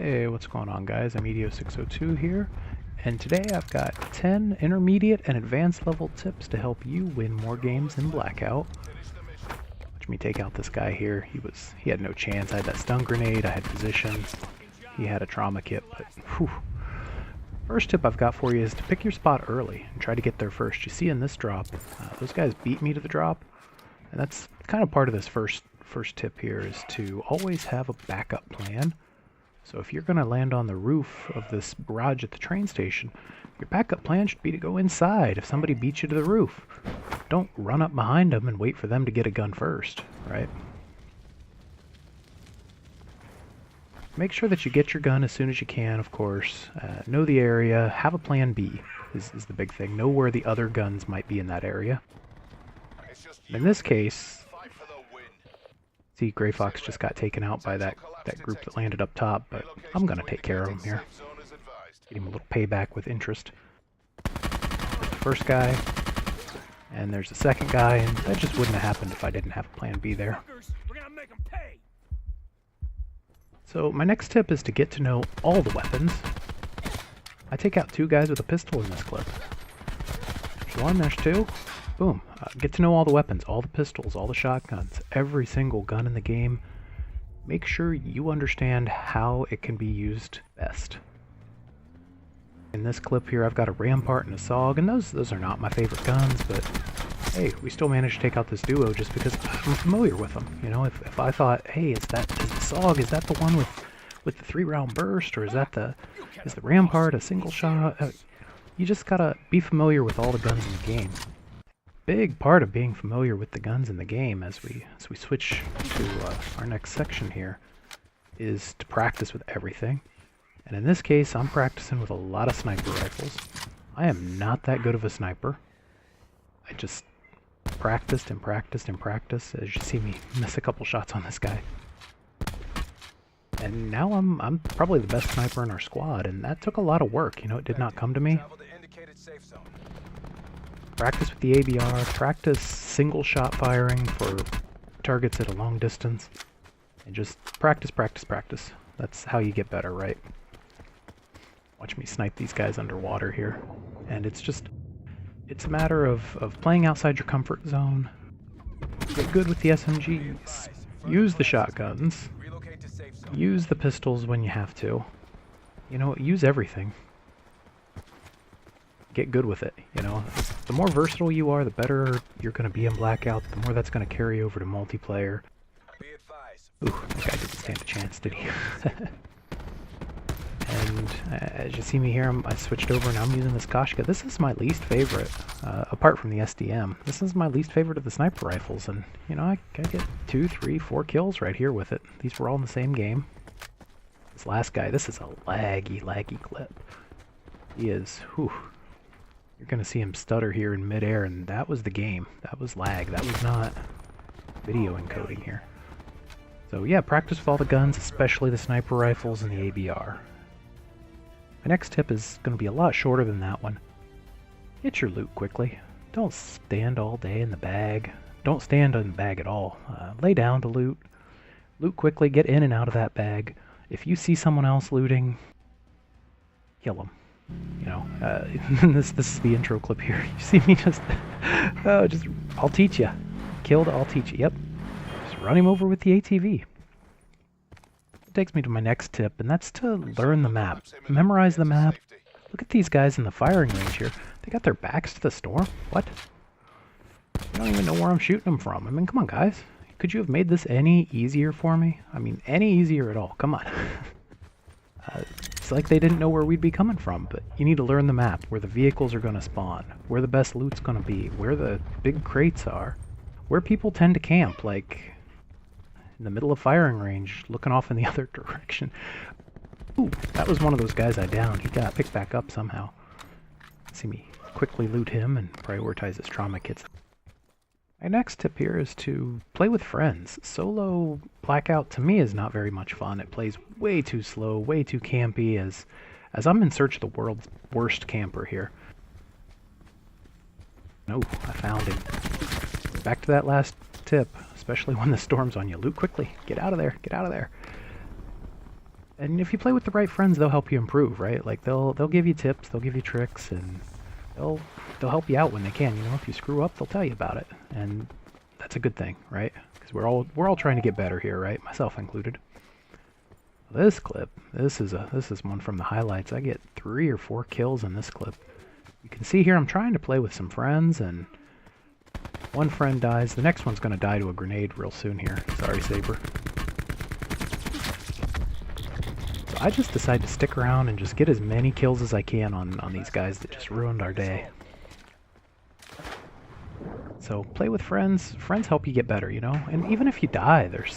Hey, what's going on, guys? I'm EDO602 here, and today I've got 10 intermediate and advanced level tips to help you win more games in Blackout. Watch me take out this guy here. He had no chance. I had that stun grenade, I had position, he had a trauma kit, but whew. First tip I've got for you is to pick your spot early and try to get there first. You see in this drop, those guys beat me to the drop, and that's kind of part of this first tip here, is to always have a backup plan. So if you're going to land on the roof of this garage at the train station, your backup plan should be to go inside if somebody beats you to the roof. Don't run up behind them and wait for them to get a gun first, right? Make sure that you get your gun as soon as you can, of course. Know the area. Have a plan B is the big thing. Know where the other guns might be in that area. In this case, see, Gray Fox just got taken out by that group that landed up top, but I'm going to take care of him here. Get him a little payback with interest. There's the first guy, and there's the second guy, and that just wouldn't have happened if I didn't have plan B there. So my next tip is to get to know all the weapons. I take out 2 guys with a pistol in this clip. There's 1, there's 2. Boom. Get to know all the weapons, all the pistols, all the shotguns, every single gun in the game. Make sure you understand how it can be used best. In this clip here, I've got a Rampart and a SOG, and those are not my favorite guns, but hey, we still managed to take out this duo just because I'm familiar with them. You know, if I thought, hey, is the SOG, is that the one with the 3-round burst, or is the Rampart a single shot? You just gotta be familiar with all the guns in the game. Big part of being familiar with the guns in the game as we switch to our next section here is to practice with everything. And in this case, I'm practicing with a lot of sniper rifles. I am not that good of a sniper. I just practiced and practiced and practiced, as you see me miss a couple shots on this guy. And now I'm probably the best sniper in our squad, and that took a lot of work. You know, it did not come to me. Practice with the ABR, practice single shot firing for targets at a long distance, and just practice, practice, practice. That's how you get better, right? Watch me snipe these guys underwater here. And it's a matter of playing outside your comfort zone. Get good with the SMGs. Use the shotguns. Use the pistols when you have to. You know, use everything. Get good with it, you know. The more versatile you are, the better you're going to be in Blackout, the more that's going to carry over to multiplayer. Ooh, that guy didn't stand a chance, did he? And as you see me here, I switched over and I'm using this Koshka. This is my least favorite, apart from the SDM. This is my least favorite of the sniper rifles, and you know, I get 2, 3, 4 kills right here with it. These were all in the same game. This last guy, this is a laggy clip. He is, whew. You're going to see him stutter here in midair, and that was the game. That was lag. That was not video encoding here. So yeah, practice with all the guns, especially the sniper rifles and the ABR. My next tip is going to be a lot shorter than that one. Get your loot quickly. Don't stand all day in the bag. Don't stand in the bag at all. Lay down to loot. Loot quickly, get in and out of that bag. If you see someone else looting, kill them. You know, this is the intro clip here. You see me I'll teach you. Killed, I'll teach you. Yep. Just run him over with the ATV. It takes me to my next tip, and that's to learn the map. Memorize the map. Look at these guys in the firing range here. They got their backs to the storm? What? I don't even know where I'm shooting them from. I mean, come on, guys. Could you have made this any easier for me? I mean, any easier at all. Come on. It's like they didn't know where we'd be coming from, but you need to learn the map, where the vehicles are going to spawn, where the best loot's going to be, where the big crates are, where people tend to camp, like in the middle of firing range, looking off in the other direction. Ooh, that was one of those guys I downed. He got picked back up somehow. See me quickly loot him and prioritize his trauma kits. My next tip here is to play with friends. Solo Blackout to me is not very much fun. It plays way too slow, way too campy, as I'm in search of the world's worst camper here. No, I found him. Back to that last last tip, especially when the storm's on you. Loot quickly. Get out of there. Get out of there. And if you play with the right friends, they'll help you improve, right? Like they'll give you tips, they'll give you tricks, and they'll help you out when they can. You know, if you screw up, they'll tell you about it, and that's a good thing, right? Because we're all trying to get better here, right? Myself included. This clip, this is one from the highlights. I get 3 or 4 kills in this clip. You can see here I'm trying to play with some friends, and one friend dies. The next one's going to die to a grenade real soon here. Sorry, Saber. So I just decide to stick around and just get as many kills as I can on these guys that just ruined our day. So play with friends. Friends help you get better, you know? And even if you die, there's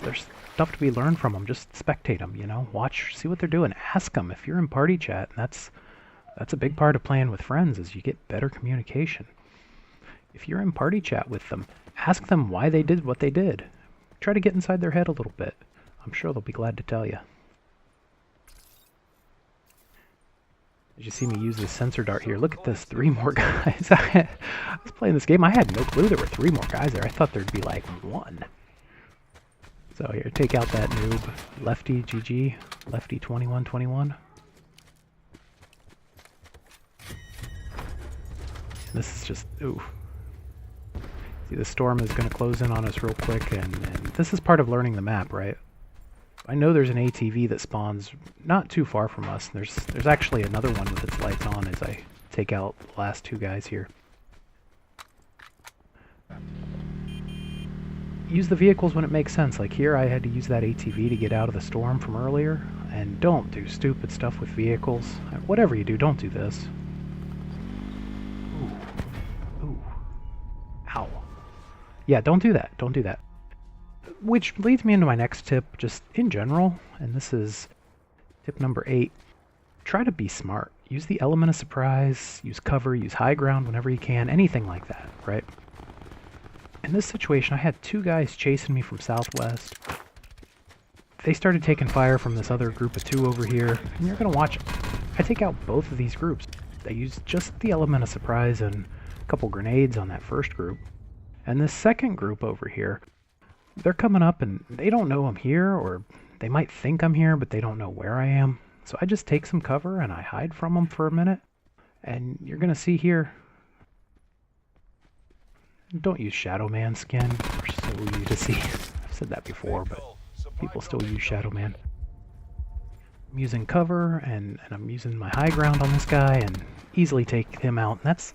stuff to be learned from them. Just spectate them, you know? Watch, see what they're doing. Ask them. If you're in party chat, that's a big part of playing with friends, is you get better communication. If you're in party chat with them, ask them why they did what they did. Try to get inside their head a little bit. I'm sure they'll be glad to tell you. As you see me use this sensor dart here, look at this, 3 more guys. I was playing this game, I had no clue there were 3 more guys there. I thought there'd be like 1. So here, take out that noob. Lefty, GG. Lefty 2121. This is just, ooh. See, the storm is going to close in on us real quick, and this is part of learning the map, right? I know there's an ATV that spawns not too far from us. There's actually another one with its lights on as I take out the last 2 guys here. Use the vehicles when it makes sense. Like here, I had to use that ATV to get out of the storm from earlier. And don't do stupid stuff with vehicles. Whatever you do, don't do this. Ooh. Ooh. Ow. Yeah, don't do that. Don't do that. Which leads me into my next tip, just in general, and this is tip number 8. Try to be smart. Use the element of surprise, use cover, use high ground whenever you can, anything like that, right? In this situation, I had 2 guys chasing me from southwest. They started taking fire from this other group of 2 over here, and you're going to watch. I take out both of these groups. I use just the element of surprise and a couple grenades on that first group. And this second group over here, they're coming up and they don't know I'm here, or they might think I'm here, but they don't know where I am. So I just take some cover and I hide from them for a minute. And you're going to see here, don't use Shadow Man skin. We're so easy to see. I've said that before, but people still use Shadow Man. I'm using cover and I'm using my high ground on this guy and easily take him out. And that's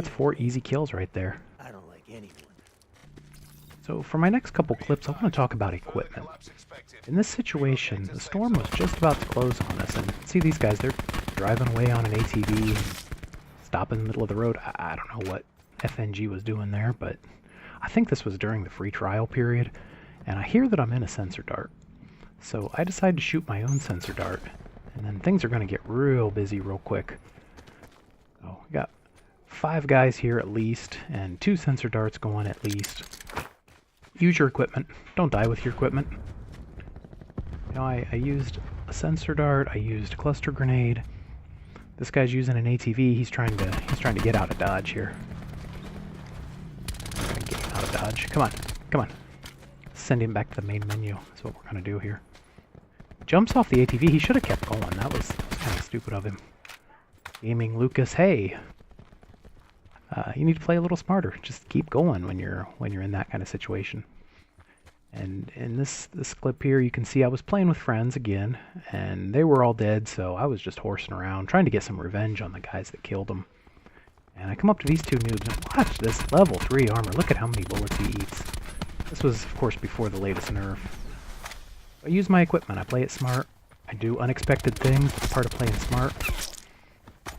4 easy kills right there. I don't like anyone. So for my next couple clips, I want to talk about equipment. In this situation, the storm was just about to close on us, and see these guys, they're driving away on an ATV, and stop in the middle of the road. I don't know what FNG was doing there, but I think this was during the free trial period, and I hear that I'm in a sensor dart. So I decide to shoot my own sensor dart, and then things are going to get real busy real quick. So we got 5 guys here at least, and 2 sensor darts going at least. Use your equipment. Don't die with your equipment. You know, I used a sensor dart. I used a cluster grenade. This guy's using an ATV. He's trying to get out of dodge here. I'm gonna get him out of dodge. Come on, come on. Send him back to the main menu. That's what we're gonna do here. Jumps off the ATV. He should have kept going. That was kind of stupid of him. Gaming Lucas, hey. You need to play a little smarter. Just keep going when you're in that kind of situation. And in this clip here, you can see I was playing with friends again, and they were all dead, so I was just horsing around, trying to get some revenge on the guys that killed them. And I come up to these 2 noobs, and watch this level 3 armor. Look at how many bullets he eats. This was, of course, before the latest nerf. I use my equipment. I play it smart. I do unexpected things. It's part of playing smart.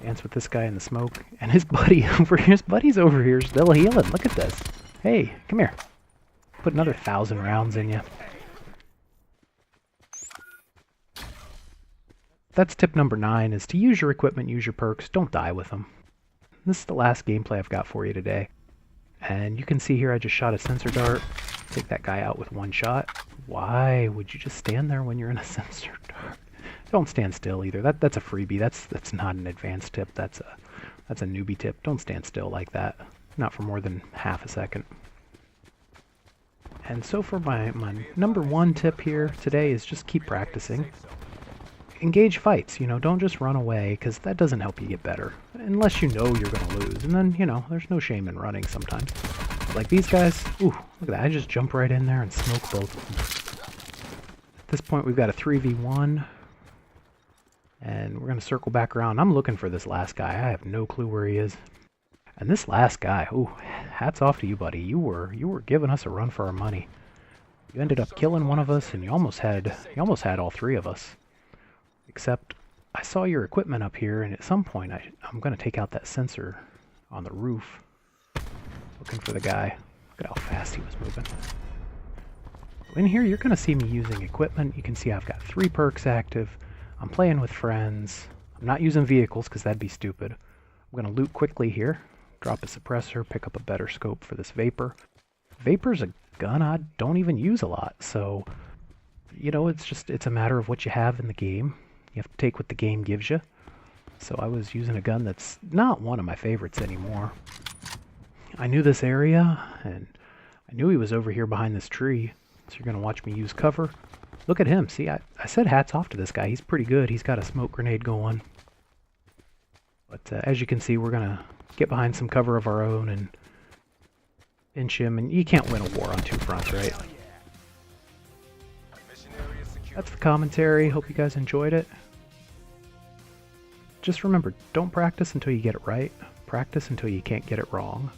Dance with this guy in the smoke, and his buddy over here. His buddy's over here still healing. Look at this. Hey, come here. Put another 1,000 rounds in you. That's tip number 9, is to use your equipment, use your perks. Don't die with them. This is the last gameplay I've got for you today. And you can see here I just shot a sensor dart. Take that guy out with 1 shot. Why would you just stand there when you're in a sensor dart? Don't stand still either. That's a freebie. That's not an advanced tip. That's a newbie tip. Don't stand still like that. Not for more than half a second. And so for my number 1 tip here today is just keep practicing. engage fights, you know, don't just run away, because that doesn't help you get better. Unless you know you're going to lose, and then, you know, there's no shame in running sometimes. Like these guys, ooh, look at that, I just jump right in there and smoke both of them. At this point, we've got a 3v1, and we're going to circle back around. I'm looking for this last guy. I have no clue where he is. And this last guy, ooh, hats off to you, buddy. You were giving us a run for our money. You ended up killing one of us, and you almost had all three of us. Except, I saw your equipment up here, and at some point, I'm going to take out that sensor on the roof. Looking for the guy. Look at how fast he was moving. In here, you're going to see me using equipment. You can see I've got 3 perks active. I'm playing with friends. I'm not using vehicles, because that'd be stupid. I'm going to loot quickly here. Drop a suppressor, pick up a better scope for this Vapor. Vapor's a gun I don't even use a lot, so, you know, it's a matter of what you have in the game. You have to take what the game gives you. So I was using a gun that's not one of my favorites anymore. I knew this area, and I knew he was over here behind this tree, so you're going to watch me use cover. Look at him. See, I said hats off to this guy. He's pretty good. He's got a smoke grenade going. But as you can see, we're going to get behind some cover of our own and pinch him. And you can't win a war on 2 fronts, right? That's the commentary. Hope you guys enjoyed it. Just remember, don't practice until you get it right. Practice until you can't get it wrong.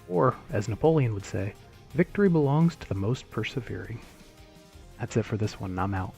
Or, as Napoleon would say, victory belongs to the most persevering. That's it for this one, and I'm out.